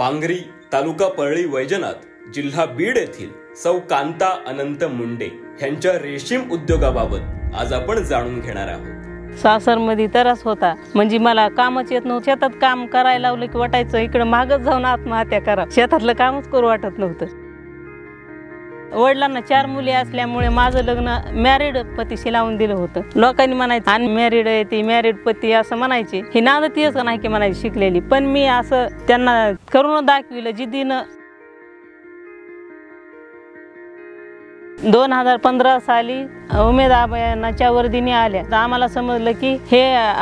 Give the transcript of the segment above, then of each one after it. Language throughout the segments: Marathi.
पांगरी तालुका परळी वैजनाथ जिल्हा बीड येथील सौ कांता अनंत मुंडे यांच्या रेशीम उद्योगाबाबत आज आपण जाणून घेणार आहोत। सासरमध्ये त्रास होता, म्हणजे मला कामच येत नव्हतं। शेतात काम करायला लावलं की वाटायचं इकडे मागच जाऊन आत्महत्या करा, शेतातलं कामच करू वाटत नव्हतं। वडिलांना 4 मुली असल्यामुळे माझं लग्न मॅरिड पतीशी लावून दिलं होतं। लोकांनी म्हणायचं अनमॅरिड आहे ती, मॅरिड पती असं म्हणायचे। ही नादतीच नाही की म्हणायची शिकलेली, पण मी असं त्यांना करून दाखविलं जिद्दीनं। 2015 साली उमेद अभियानाच्या वर्दीने आल्या, तर आम्हाला समजलं की हे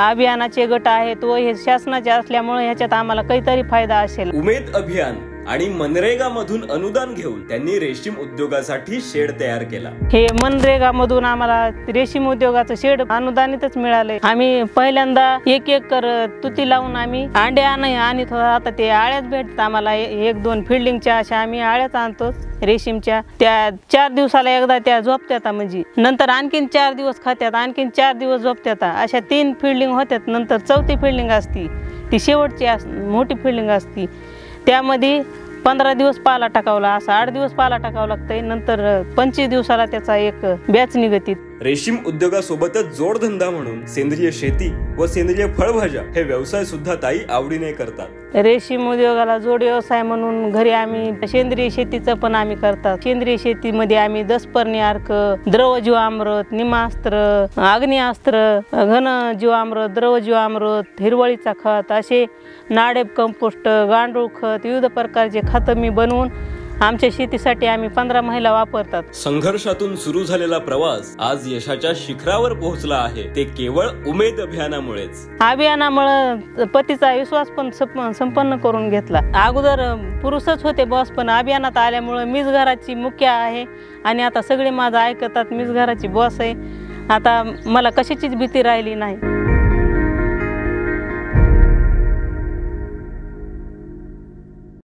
अभियानाचे गट आहेत व हे शासनाचे असल्यामुळे ह्याच्यात आम्हाला काहीतरी फायदा असेल। उमेद अभियान आणि मनरेगा मधून अनुदान घेऊन त्यांनी रेशीम उद्योगासाठी शेड तयार केला। हे मनरेगा मधून आम्हाला रेशीम उद्योगाचं शेड अनुदानितच मिळाले। आम्ही पहिल्यांदा 1 एकर तुती लावून आम्ही अंडे आणत होतो। आता ते आळ्याच भेटतात आम्हाला, 1-2 फिल्डिंगच्या अशा आम्ही आळ्याच आणतो रेशीमच्या। त्या 4 दिवसाला एकदा त्या झोपत्यात, म्हणजे नंतर आणखीन 4 दिवस खात्यात, आणखीन 4 दिवस झोपत्यात। अशा 3 फिल्डिंग होत्यात। नंतर 4थी फिल्डिंग असती, ती शेवटची मोठी फिल्डिंग असती, त्यामध्ये 15 दिवस पाला टाकावला, असं 8 दिवस पाला टाकावं लागतंय। नंतर 25 दिवसाला त्याचा एक बॅच निघती। रेशीम उद्योगासोबतच जोडधंदा म्हणून सेंद्रिय शेती व सेंद्रिय फळभाज्या हे व्यवसाय सुद्धा ताई आवडीने करतात। रेशीम उद्योगाला जोड व्यवसाय म्हणून घरी आम्ही सेंद्रिय शेतीचं पण आम्ही करतात। सेंद्रिय शेतीमध्ये आम्ही 10 पर्णी अर्क, द्रव जीवामृत, निमास्त्र, अग्निअस्त्र, घन जीवामृत, द्रव जीवामृत, हिरवळीचा खत, असे नाडेप कंपोस्ट, गांडूळ खत, विविध प्रकारचे खत मी बनवून आमच्या शेतीसाठी आम्ही 15 महिला वापरतात। संघर्षातून सुरू झालेला प्रवास आज यशाच्या शिखरावर पोहोचला आहे, ते केवळ उमेद अभियानामुळेच। अभियानामुळे पतीचा विश्वास पण संपन्न करून घेतला। अगोदर पुरुषच होते बॉस, पण अभियानात आल्यामुळे मीच घराची मुख्य आहे आणि आता सगळे माझं ऐकतात, मीच घराची बॉस आहे। आता मला कशाचीच भीती राहिली नाही।